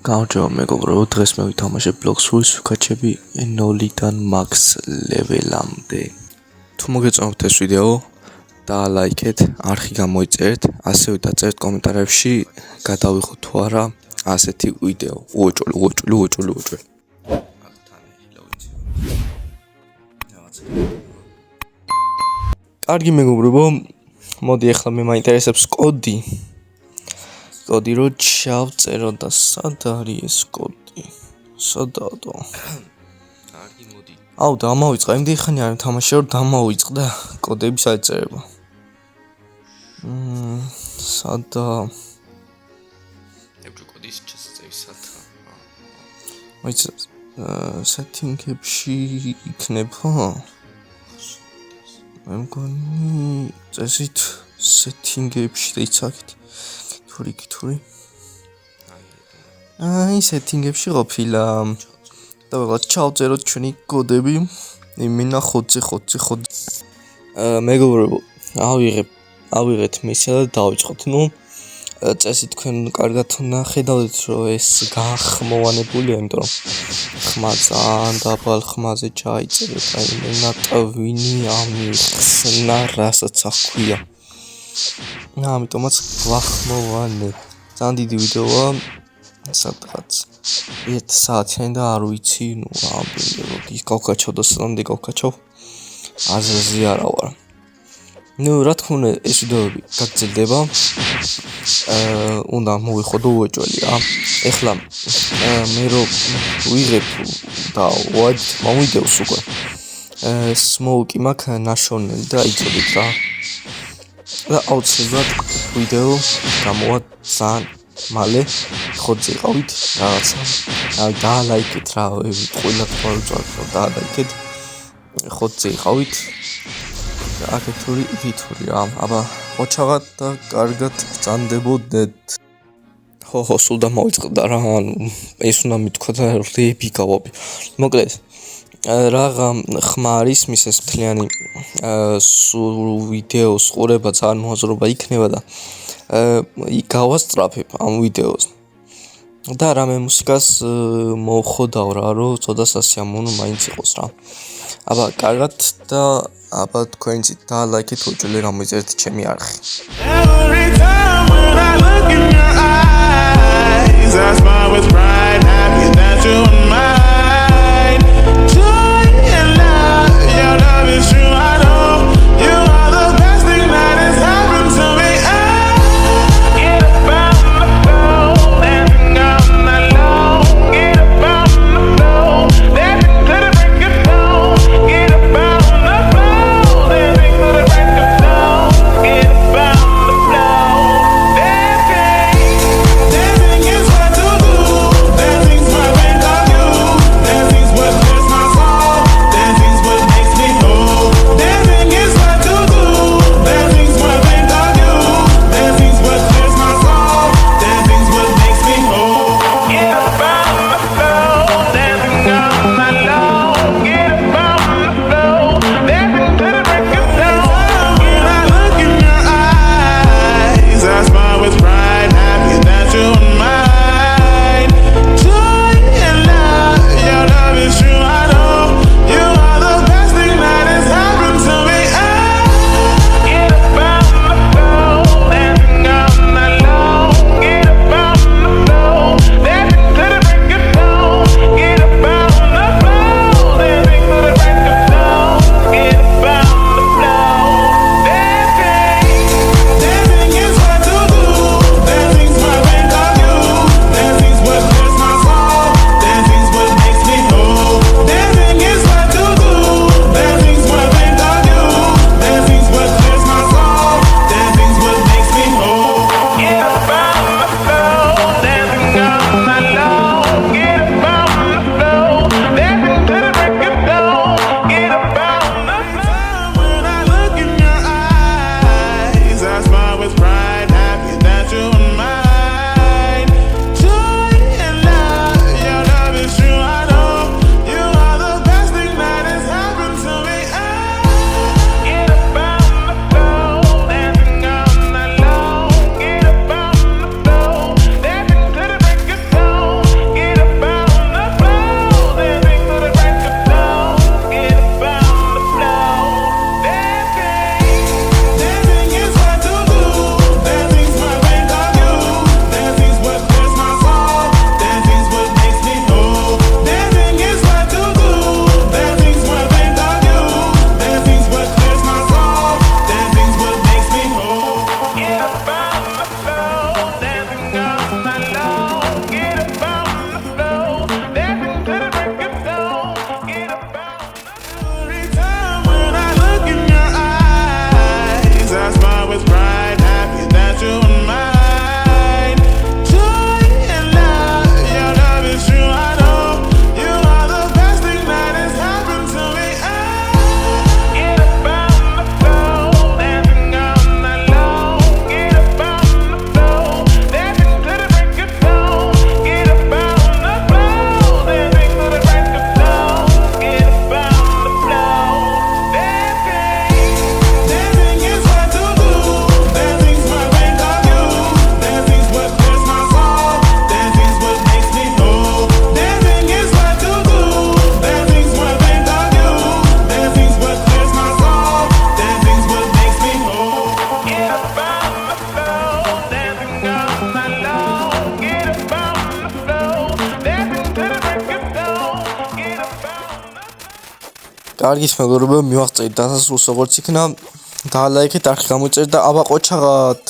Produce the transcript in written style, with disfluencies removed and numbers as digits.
გამარჯობა მეგობრებო, დღეს მე ვითამაშებ ბლოკს სულისუკაჩები 0-დან max level-ამდე. თუ მოგეწონათ ეს ვიდეო, დაალაიქეთ, არხი გამოიწერეთ, ასევე დაწერეთ კომენტარებში, გადავიხოთ თუ არა ასეთი ვიდეო. უოჭველი. კარგი მეგობრებო, მოდი ახლა მე მაინტერესებს კოდი. კოდი რო ჩავწერო და სად არის ეს კოდი? სადაა? კარგი მოდი. აუ დამავიწყდა, იმდენი ხანი არ თამაშე რომ დამავიწყდა კოდების აწერება. სადაა? კოდის ჩასწევი სათა. მოიცა setting-ებში იქნება. მე მგონი წესით setting-ებში დაიცაკეთ. თური. აი, setting-ებში ყოფილა. და ვიღაც ჩავწეროთ ჩვენი კოდები. იმინა ხოცი. მეგობრებო, ავიღეთ მისია და დავიწყოთ. წესი თქვენ კარგად ნახედავთ, რომ ეს გახმოვანებულია, იმიტომ რომ ხმა ძალიან დაბალ ხმაზე ჩაიწერეთ. აი, მენა ტვინი ამიხსნა, რასაც აქვია. ამიტომაც გვახმოვანე. ძალიან დიდი ვიდეოა. სადღაც 1 საათიანი და არ ვიცი, რამე გავკაჩავ და სამდე გავკაჩავ. აზრზე არა ვარ. რა თქმა უნდა, ეს ვიდეოები გაგრძელდება. უნდა მოვიხოდო უეჭველი რა. ეხლა მე რო ვიღებ და მოვიდევს უკვე. smoke მაქვს ნაშოვნელი და იცოდით რა. და აუცილებლად ვიდეო გამოვა ძალიან მალე. ხოძე ყავით რაღაცა. დაალაიქეთ რა, ყველა თვალწად დაალაიქეთ. ხოძე ყავით. აქეთ თური რა. აბა ოჩაღად და კარგად ბრძანდებოდეთ. ხო, სულ დამოვიწყდა რა. ეს უნდა მithქვა და რები გავაბი. მოკლედ რაღა ხმა არის მის ეს მთლიანი ვიდეოს ყურება ძალიან მოაზრობა იქნება და გავასწრაფებ ამ ვიდეოს. და რამე მუსიკას მოვხოდავ რა, რომ ცოტა სასიამოვნო მაინც იყოს რა. აბა კარგად და აბა თქვენიც დაალაიქეთ, უჭველი გამოიწერეთ ჩემი არხი. კარგით მეგობრებო, მივაღწევით დასასრულს როგორც იქნა. დაალაიქეთ, არხი გამოიწერეთ და აბა ყოჩაღათ.